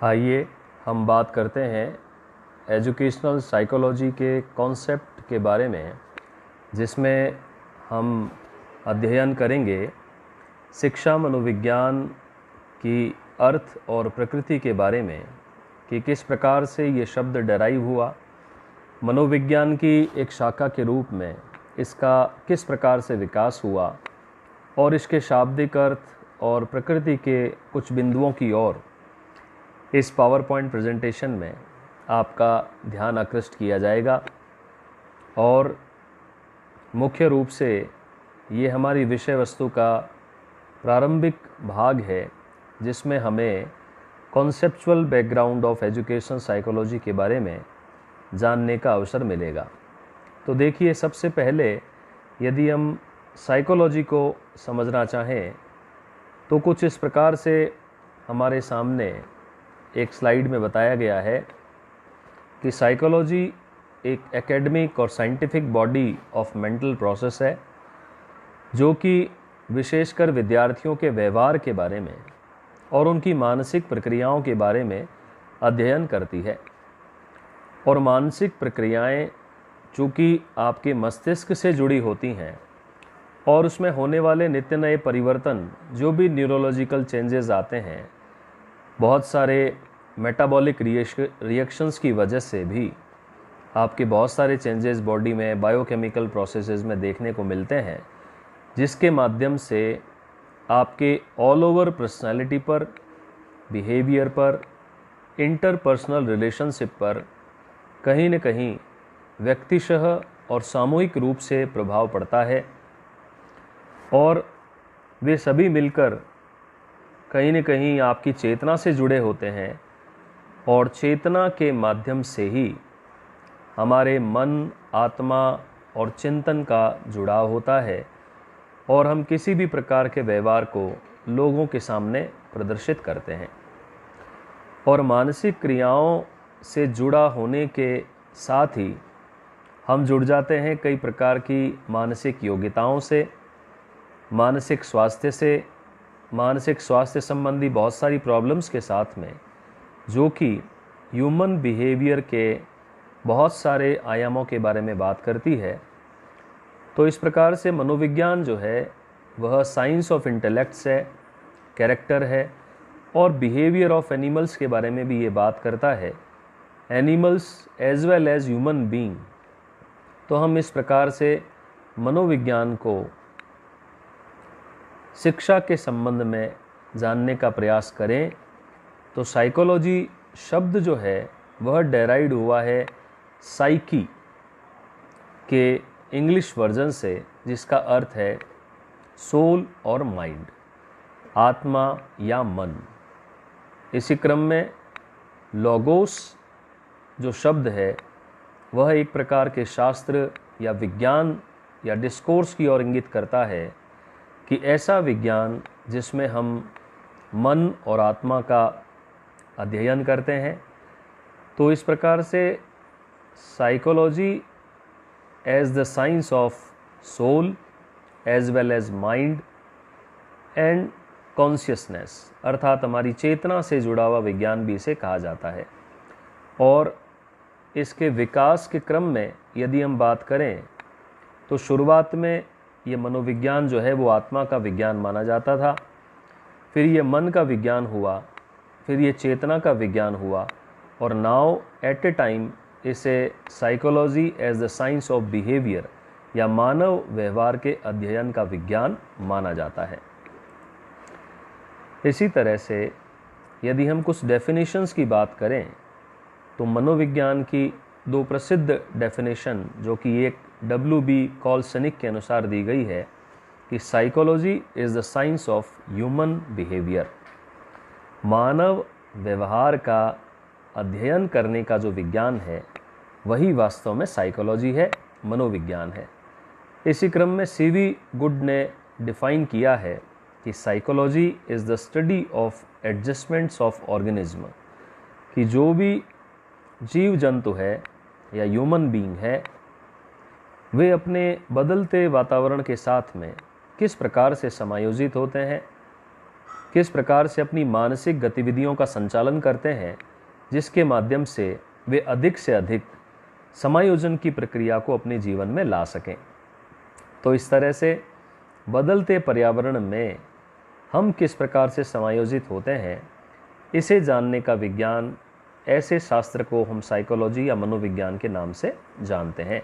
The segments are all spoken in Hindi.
आइए हम बात करते हैं एजुकेशनल साइकोलॉजी के कॉन्सेप्ट के बारे में, जिसमें हम अध्ययन करेंगे शिक्षा मनोविज्ञान की अर्थ और प्रकृति के बारे में कि किस प्रकार से ये शब्द डेराइव हुआ, मनोविज्ञान की एक शाखा के रूप में इसका किस प्रकार से विकास हुआ और इसके शाब्दिक अर्थ और प्रकृति के कुछ बिंदुओं की ओर इस पावर पॉइंट प्रेजेंटेशन में आपका ध्यान आकृष्ट किया जाएगा। और मुख्य रूप से ये हमारी विषय वस्तु का प्रारंभिक भाग है, जिसमें हमें conceptual background of education psychology के बारे में जानने का अवसर मिलेगा। तो देखिए, सबसे पहले यदि हम साइकोलॉजी को समझना चाहें तो कुछ इस प्रकार से हमारे सामने एक स्लाइड में बताया गया है कि साइकोलॉजी एक एकेडमिक और scientific body of mental process है, जो कि विशेषकर विद्यार्थियों के व्यवहार के बारे में और उनकी मानसिक प्रक्रियाओं के बारे में अध्ययन करती है। और मानसिक प्रक्रियाएं चूँकि आपके मस्तिष्क से जुड़ी होती हैं और उसमें होने वाले नित्य नए परिवर्तन, जो भी न्यूरोलॉजिकल चेंजेस आते हैं, बहुत सारे मेटाबॉलिक रिएक्शंस की वजह से भी आपके बहुत सारे चेंजेस बॉडी में बायोकेमिकल प्रोसेसेस में देखने को मिलते हैं, जिसके माध्यम से आपके ऑल ओवर पर्सनैलिटी पर, बिहेवियर पर, इंटरपर्सनल रिलेशनशिप पर कहीं न कहीं व्यक्तिशः और सामूहिक रूप से प्रभाव पड़ता है। और वे सभी मिलकर कहीं न कहीं आपकी चेतना से जुड़े होते हैं और चेतना के माध्यम से ही हमारे मन, आत्मा और चिंतन का जुड़ाव होता है और हम किसी भी प्रकार के व्यवहार को लोगों के सामने प्रदर्शित करते हैं। और मानसिक क्रियाओं से जुड़ा होने के साथ ही हम जुड़ जाते हैं कई प्रकार की मानसिक योग्यताओं से, मानसिक स्वास्थ्य संबंधी बहुत सारी प्रॉब्लम्स के साथ में, जो कि ह्यूमन बिहेवियर के बहुत सारे आयामों के बारे में बात करती है। तो इस प्रकार से मनोविज्ञान जो है वह साइंस ऑफ इंटेलेक्ट्स है, कैरेक्टर है और बिहेवियर ऑफ एनिमल्स के बारे में भी ये बात करता है, animals as well as human being. तो हम इस प्रकार से मनोविज्ञान को शिक्षा के संबंध में जानने का प्रयास करें तो साइकोलॉजी शब्द जो है वह डेराइव्ड हुआ है साइकी के इंग्लिश वर्जन से, जिसका अर्थ है सोल और माइंड, आत्मा या मन। इसी क्रम में लोगोस जो शब्द है वह एक प्रकार के शास्त्र या विज्ञान या डिस्कोर्स की ओर इंगित करता है कि ऐसा विज्ञान जिसमें हम मन और आत्मा का अध्ययन करते हैं। तो इस प्रकार से psychology as the science of soul as well as mind and consciousness, अर्थात हमारी चेतना से जुड़ा हुआ विज्ञान भी इसे कहा जाता है। और इसके विकास के क्रम में यदि हम बात करें तो शुरुआत में ये मनोविज्ञान जो है वो आत्मा का विज्ञान माना जाता था, फिर ये मन का विज्ञान हुआ, फिर ये चेतना का विज्ञान हुआ और नाउ एट ए टाइम इसे psychology as the science of behaviour या मानव व्यवहार के अध्ययन का विज्ञान माना जाता है। इसी तरह से यदि हम कुछ डेफिनेशंस की बात करें तो मनोविज्ञान की दो प्रसिद्ध डेफिनेशन, जो कि एक W.B. कॉल्सनिक के अनुसार दी गई है कि psychology is the science of human behaviour, मानव व्यवहार का अध्ययन करने का जो विज्ञान है वही वास्तव में साइकोलॉजी है, मनोविज्ञान है। इसी क्रम में C.V. गुड ने डिफाइन किया है कि psychology is the study of adjustments of organism, कि जो भी जीव जंतु है या ह्यूमन बीइंग है, वे अपने बदलते वातावरण के साथ में किस प्रकार से समायोजित होते हैं किस प्रकार से अपनी मानसिक गतिविधियों का संचालन करते हैं, जिसके माध्यम से वे अधिक से अधिक समायोजन की प्रक्रिया को अपने जीवन में ला सकें। तो इस तरह से बदलते पर्यावरण में हम किस प्रकार से समायोजित होते हैं, इसे जानने का विज्ञान, ऐसे शास्त्र को हम साइकोलॉजी या मनोविज्ञान के नाम से जानते हैं।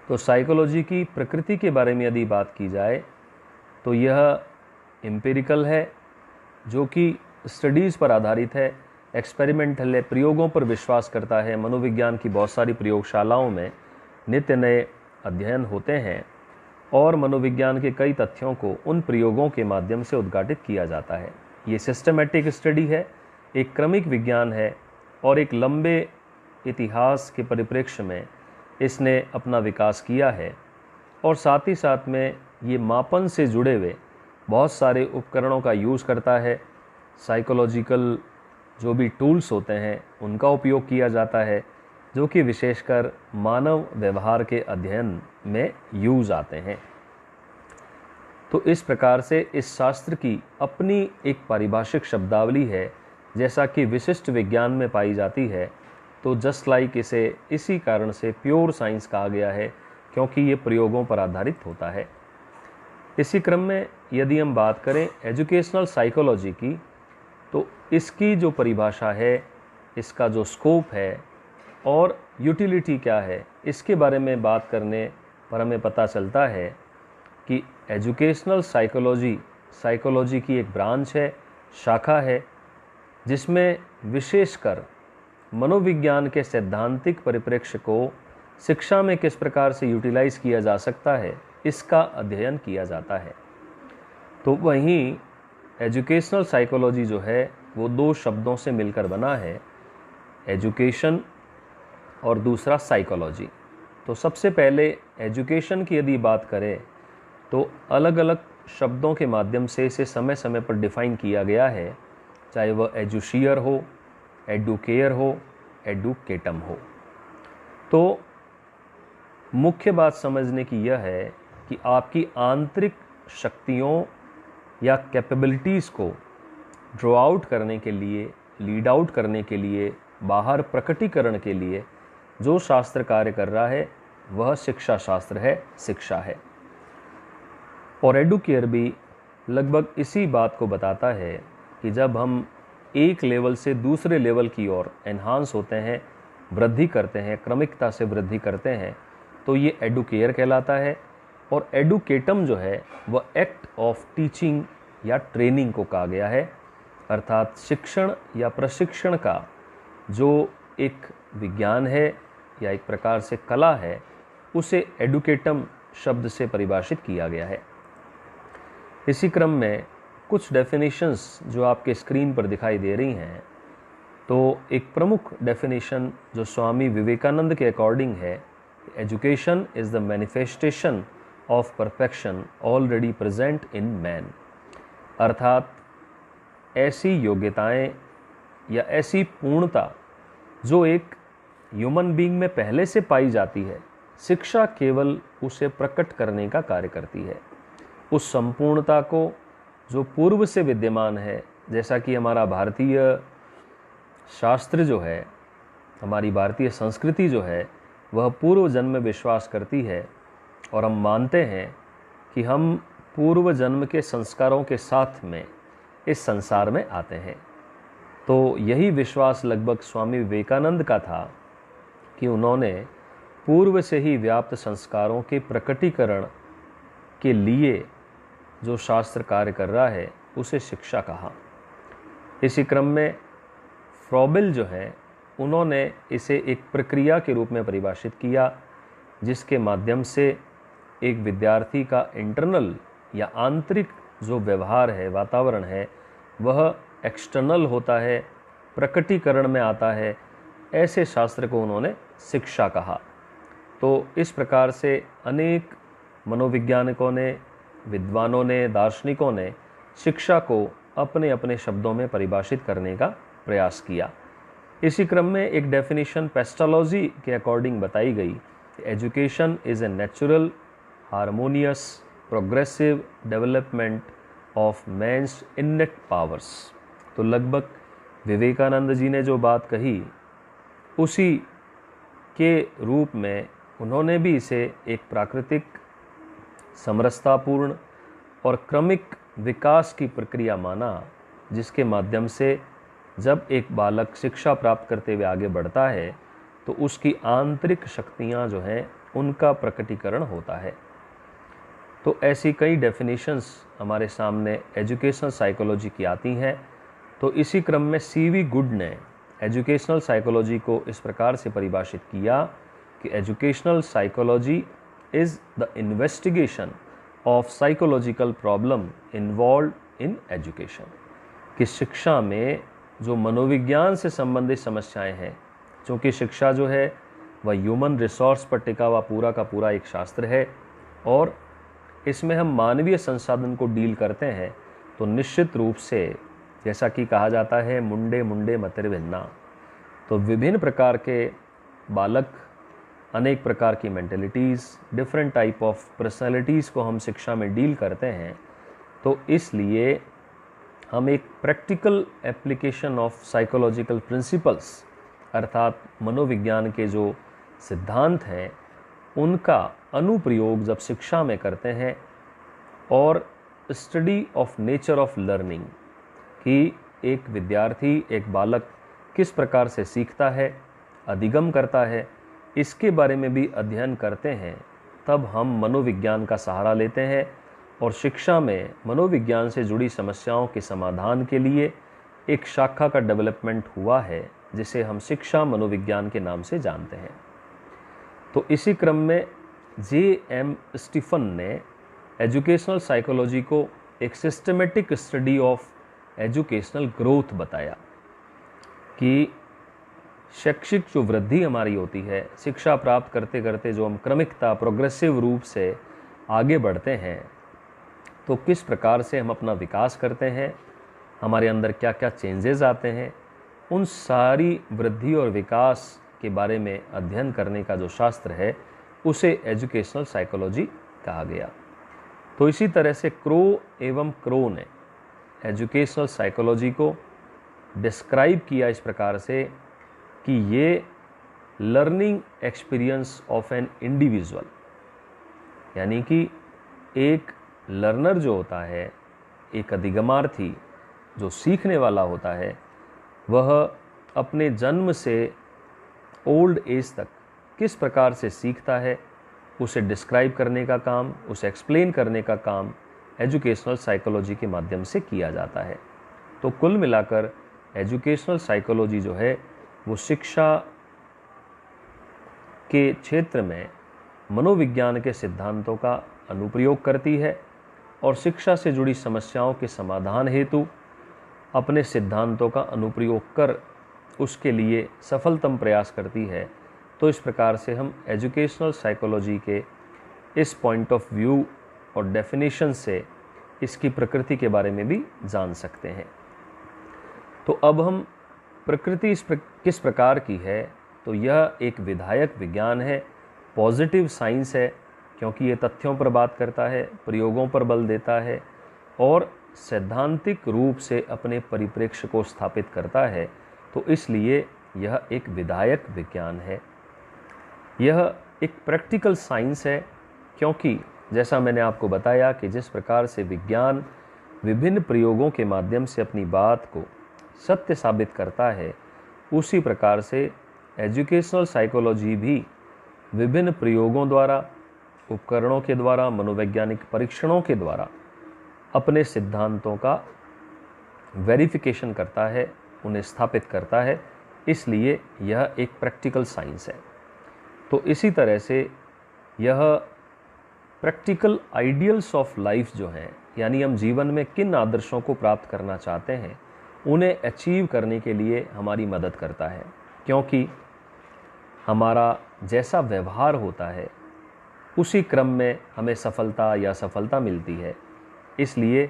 तो साइकोलॉजी की प्रकृति के बारे में यदि बात की जाए तो यह एम्पिरिकल है, जो कि स्टडीज़ पर आधारित है, एक्सपेरिमेंटल है, प्रयोगों पर विश्वास करता है। मनोविज्ञान की बहुत सारी प्रयोगशालाओं में नित्य नए अध्ययन होते हैं और मनोविज्ञान के कई तथ्यों को उन प्रयोगों के माध्यम से उद्घाटित किया जाता है। ये सिस्टमैटिक स्टडी है, एक क्रमिक विज्ञान है और एक लंबे इतिहास के परिप्रेक्ष्य में इसने अपना विकास किया है। और साथ ही साथ में ये मापन से जुड़े हुए बहुत सारे उपकरणों का यूज़ करता है। साइकोलॉजिकल जो भी टूल्स होते हैं उनका उपयोग किया जाता है, जो कि विशेषकर मानव व्यवहार के अध्ययन में यूज़ आते हैं। तो इस प्रकार से इस शास्त्र की अपनी एक पारिभाषिक शब्दावली है, जैसा कि विशिष्ट विज्ञान में पाई जाती है। तो जस्ट लाइक इसे इसी कारण से प्योर साइंस कहा गया है, क्योंकि ये प्रयोगों पर आधारित होता है। इसी क्रम में यदि हम बात करें एजुकेशनल साइकोलॉजी की, तो इसकी जो परिभाषा है, इसका जो स्कोप है और यूटिलिटी क्या है, इसके बारे में बात करने पर हमें पता चलता है कि एजुकेशनल साइकोलॉजी की एक ब्रांच है, शाखा है, जिसमें विशेषकर मनोविज्ञान के सैद्धांतिक परिप्रेक्ष्य को शिक्षा में किस प्रकार से यूटिलाइज किया जा सकता है, इसका अध्ययन किया जाता है। तो वहीं एजुकेशनल साइकोलॉजी जो है वो दो शब्दों से मिलकर बना है, एजुकेशन और दूसरा साइकोलॉजी। तो सबसे पहले एजुकेशन की यदि बात करें तो अलग अलग शब्दों के माध्यम से इसे समय समय पर डिफ़ाइन किया गया है, चाहे वह एजुशियर हो, एडुकेयर हो, एडुकेटम हो। तो मुख्य बात समझने की यह है कि आपकी आंतरिक शक्तियों या कैपेबिलिटीज़ को ड्रॉ आउट करने के लिए, लीड आउट करने के लिए, बाहर प्रकटीकरण के लिए जो शास्त्र कार्य कर रहा है वह शिक्षा शास्त्र है, शिक्षा है। और एडुकेयर भी लगभग इसी बात को बताता है कि जब हम एक लेवल से दूसरे लेवल की ओर एनहांस होते हैं, वृद्धि करते हैं, क्रमिकता से वृद्धि करते हैं, तो ये एडुकेयर कहलाता है। और एडुकेटम जो है वह एक्ट ऑफ टीचिंग या ट्रेनिंग को कहा गया है, अर्थात शिक्षण या प्रशिक्षण का जो एक विज्ञान है या एक प्रकार से कला है, उसे एडुकेटम शब्द से परिभाषित किया गया है। इसी क्रम में कुछ डेफिनेशंस जो आपके स्क्रीन पर दिखाई दे रही हैं, तो एक प्रमुख डेफिनेशन जो स्वामी विवेकानंद के अकॉर्डिंग है, education is the manifestation of perfection already present in man, अर्थात ऐसी योग्यताएं या ऐसी पूर्णता जो एक ह्यूमन बीइंग में पहले से पाई जाती है, शिक्षा केवल उसे प्रकट करने का कार्य करती है। उस संपूर्णता को जो पूर्व से विद्यमान है, जैसा कि हमारा भारतीय शास्त्र जो है, हमारी भारतीय संस्कृति जो है, वह पूर्व जन्म में विश्वास करती है और हम मानते हैं कि हम पूर्व जन्म के संस्कारों के साथ में इस संसार में आते हैं। तो यही विश्वास लगभग स्वामी विवेकानंद का था कि उन्होंने पूर्व से ही व्याप्त संस्कारों के प्रकटीकरण के लिए जो शास्त्र कार्य कर रहा है उसे शिक्षा कहा। इसी क्रम में फ्रॉबेल जो है, उन्होंने इसे एक प्रक्रिया के रूप में परिभाषित किया, जिसके माध्यम से एक विद्यार्थी का इंटरनल या आंतरिक जो व्यवहार है, वातावरण है, वह एक्सटर्नल होता है, प्रकटीकरण में आता है। ऐसे शास्त्र को उन्होंने शिक्षा कहा। तो इस प्रकार से अनेक मनोवैज्ञानिकों ने, विद्वानों ने, दार्शनिकों ने शिक्षा को अपने अपने शब्दों में परिभाषित करने का प्रयास किया। इसी क्रम में एक डेफिनेशन पेस्टोलॉजी के अकॉर्डिंग बताई गई, education is a natural, harmonious, progressive development of man's innate powers. तो लगभग विवेकानंद जी ने जो बात कही उसी के रूप में उन्होंने भी इसे एक प्राकृतिक, समरसतापूर्ण और क्रमिक विकास की प्रक्रिया माना, जिसके माध्यम से जब एक बालक शिक्षा प्राप्त करते हुए आगे बढ़ता है तो उसकी आंतरिक शक्तियाँ जो हैं उनका प्रकटीकरण होता है। तो ऐसी कई डेफिनेशंस हमारे सामने एजुकेशनल साइकोलॉजी की आती हैं। तो इसी क्रम में सीवी गुड ने एजुकेशनल साइकोलॉजी को इस प्रकार से परिभाषित किया कि educational psychology is the investigation of psychological problem involve in education, कि शिक्षा में जो मनोविज्ञान से संबंधित समस्याएं हैं, क्योंकि शिक्षा जो है वह ह्यूमन रिसोर्स पर टिका हुआ पूरा का पूरा एक शास्त्र है और इसमें हम मानवीय संसाधन को डील करते हैं, तो निश्चित रूप से जैसा कि कहा जाता है मुंडे मुंडे मतिर्भिन्ना, तो विभिन्न प्रकार के बालक, अनेक प्रकार की मेंटलिटीज़, डिफरेंट टाइप ऑफ पर्सनालिटीज़ को हम शिक्षा में डील करते हैं। तो इसलिए हम एक practical application of psychological principles अर्थात मनोविज्ञान के जो सिद्धांत हैं उनका अनुप्रयोग जब शिक्षा में करते हैं और study of nature of learning, कि एक विद्यार्थी, एक बालक किस प्रकार से सीखता है, अधिगम करता है, इसके बारे में भी अध्ययन करते हैं, तब हम मनोविज्ञान का सहारा लेते हैं और शिक्षा में मनोविज्ञान से जुड़ी समस्याओं के समाधान के लिए एक शाखा का डेवलपमेंट हुआ है जिसे हम शिक्षा मनोविज्ञान के नाम से जानते हैं। तो इसी क्रम में J.M. स्टीफन ने एजुकेशनल साइकोलॉजी को एक systematic study of educational growth बताया कि शैक्षिक जो वृद्धि हमारी होती है, शिक्षा प्राप्त करते करते जो हम क्रमिकता, प्रोग्रेसिव रूप से आगे बढ़ते हैं, तो किस प्रकार से हम अपना विकास करते हैं, हमारे अंदर क्या क्या चेंजेस आते हैं, उन सारी वृद्धि और विकास के बारे में अध्ययन करने का जो शास्त्र है उसे एजुकेशनल साइकोलॉजी कहा गया। तो इसी तरह से क्रो ने एजुकेशनल साइकोलॉजी को डिस्क्राइब किया इस प्रकार से कि ये learning experience of an individual, यानी कि एक लर्नर जो होता है, एक अधिगमार्थी जो सीखने वाला होता है, वह अपने जन्म से ओल्ड एज तक किस प्रकार से सीखता है, उसे डिस्क्राइब करने का काम, उसे एक्सप्लेन करने का काम एजुकेशनल साइकोलॉजी के माध्यम से किया जाता है। तो कुल मिलाकर एजुकेशनल साइकोलॉजी जो है वो शिक्षा के क्षेत्र में मनोविज्ञान के सिद्धांतों का अनुप्रयोग करती है और शिक्षा से जुड़ी समस्याओं के समाधान हेतु अपने सिद्धांतों का अनुप्रयोग कर उसके लिए सफलतम प्रयास करती है। तो इस प्रकार से हम एजुकेशनल साइकोलॉजी के इस पॉइंट ऑफ व्यू और डेफिनेशन से इसकी प्रकृति के बारे में भी जान सकते हैं। तो अब हम प्रकृति किस प्रकार की है, तो यह एक विधायक विज्ञान है, पॉजिटिव साइंस है, क्योंकि ये तथ्यों पर बात करता है, प्रयोगों पर बल देता है और सैद्धांतिक रूप से अपने परिप्रेक्ष्य को स्थापित करता है। तो इसलिए यह एक विधायक विज्ञान है। यह एक प्रैक्टिकल साइंस है, क्योंकि जैसा मैंने आपको बताया कि जिस प्रकार से विज्ञान विभिन्न प्रयोगों के माध्यम से अपनी बात को सत्य साबित करता है, उसी प्रकार से एजुकेशनल साइकोलॉजी भी विभिन्न प्रयोगों द्वारा, उपकरणों के द्वारा, मनोवैज्ञानिक परीक्षणों के द्वारा अपने सिद्धांतों का वेरिफिकेशन करता है, उन्हें स्थापित करता है। इसलिए यह एक प्रैक्टिकल साइंस है। तो इसी तरह से यह प्रैक्टिकल आइडियल्स ऑफ लाइफ जो हैं, यानी हम जीवन में किन आदर्शों को प्राप्त करना चाहते हैं, उन्हें अचीव करने के लिए हमारी मदद करता है, क्योंकि हमारा जैसा व्यवहार होता है उसी क्रम में हमें सफलता या असफलता मिलती है। इसलिए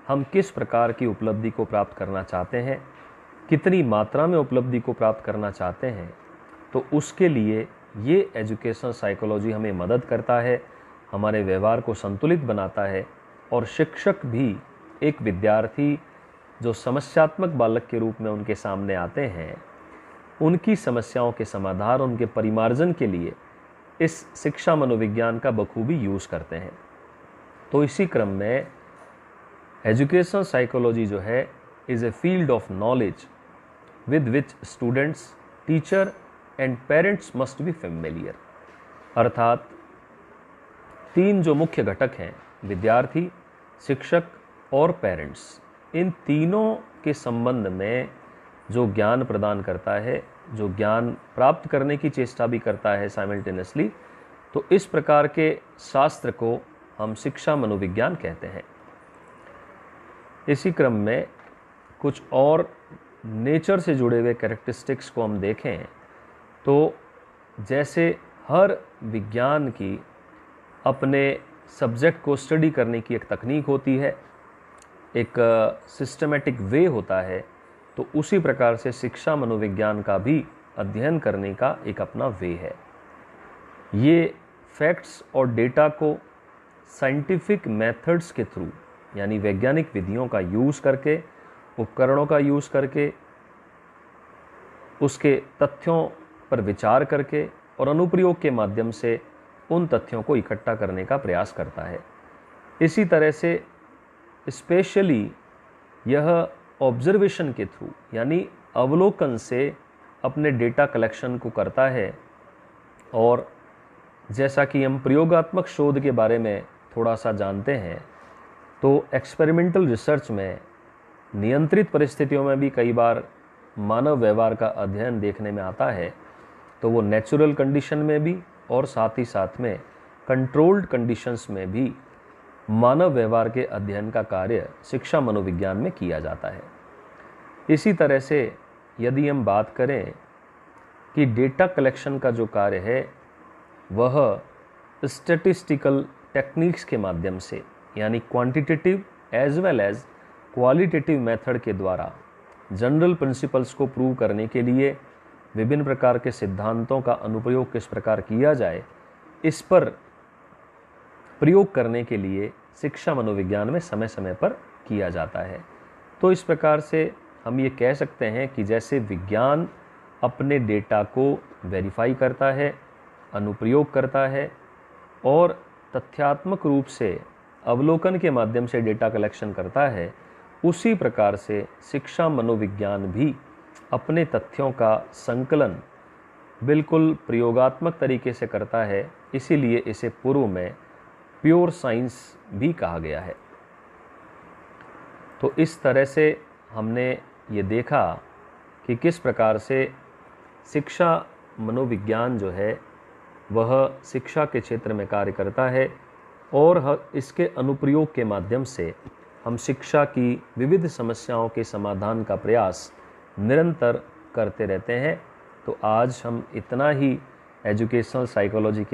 हम किस प्रकार की उपलब्धि को प्राप्त करना चाहते हैं, कितनी मात्रा में उपलब्धि को प्राप्त करना चाहते हैं, तो उसके लिए ये एजुकेशनल साइकोलॉजी हमें मदद करता है, हमारे व्यवहार को संतुलित बनाता है और शिक्षक भी एक विद्यार्थी जो समस्यात्मक बालक के रूप में उनके सामने आते हैं, उनकी समस्याओं के समाधान, उनके परिमार्जन के लिए इस शिक्षा मनोविज्ञान का बखूबी यूज़ करते हैं। तो इसी क्रम में एजुकेशनल साइकोलॉजी जो है is a field of knowledge with which students, teacher and parents must be familiar. अर्थात 3 जो मुख्य घटक हैं, विद्यार्थी, शिक्षक और पेरेंट्स, इन तीनों के संबंध में जो ज्ञान प्रदान करता है, जो ज्ञान प्राप्त करने की चेष्टा भी करता है साइमल्टेनियसली, तो इस प्रकार के शास्त्र को हम शिक्षा मनोविज्ञान कहते हैं। इसी क्रम में कुछ और नेचर से जुड़े हुए कैरेक्टरिस्टिक्स को हम देखें तो जैसे हर विज्ञान की अपने सब्जेक्ट को स्टडी करने की एक तकनीक होती है, एक सिस्टमेटिक वे होता है, तो उसी प्रकार से शिक्षा मनोविज्ञान का भी अध्ययन करने का एक अपना वे है। ये फैक्ट्स और डेटा को साइंटिफिक मेथड्स के थ्रू, यानी वैज्ञानिक विधियों का यूज़ करके, उपकरणों का यूज़ करके, उसके तथ्यों पर विचार करके और अनुप्रयोग के माध्यम से उन तथ्यों को इकट्ठा करने का प्रयास करता है। इसी तरह से स्पेशली यह ऑब्जर्वेशन के थ्रू, यानी अवलोकन से अपने डेटा कलेक्शन को करता है। और जैसा कि हम प्रयोगात्मक शोध के बारे में थोड़ा सा जानते हैं, तो एक्सपेरिमेंटल रिसर्च में नियंत्रित परिस्थितियों में भी कई बार मानव व्यवहार का अध्ययन देखने में आता है, तो वो नेचुरल कंडीशन में भी और साथ ही साथ में कंट्रोल्ड कंडीशंस में भी मानव व्यवहार के अध्ययन का कार्य शिक्षा मनोविज्ञान में किया जाता है। इसी तरह से यदि हम बात करें कि डेटा कलेक्शन का जो कार्य है वह स्टैटिस्टिकल टेक्निक्स के माध्यम से, यानी quantitative as well as qualitative method के द्वारा जनरल प्रिंसिपल्स को प्रूव करने के लिए विभिन्न प्रकार के सिद्धांतों का अनुप्रयोग किस प्रकार किया जाए, इस पर प्रयोग करने के लिए शिक्षा मनोविज्ञान में समय समय पर किया जाता है। तो इस प्रकार से हम ये कह सकते हैं कि जैसे विज्ञान अपने डेटा को वेरीफाई करता है, अनुप्रयोग करता है और तथ्यात्मक रूप से अवलोकन के माध्यम से डेटा कलेक्शन करता है, उसी प्रकार से शिक्षा मनोविज्ञान भी अपने तथ्यों का संकलन बिल्कुल प्रयोगात्मक तरीके से करता है। इसीलिए इसे पूर्व में प्योर साइंस भी कहा गया है। तो इस तरह से हमने ये देखा कि किस प्रकार से शिक्षा मनोविज्ञान जो है वह शिक्षा के क्षेत्र में कार्य करता है और इसके अनुप्रयोग के माध्यम से हम शिक्षा की विविध समस्याओं के समाधान का प्रयास निरंतर करते रहते हैं। तो आज हम इतना ही एजुकेशनल साइकोलॉजी के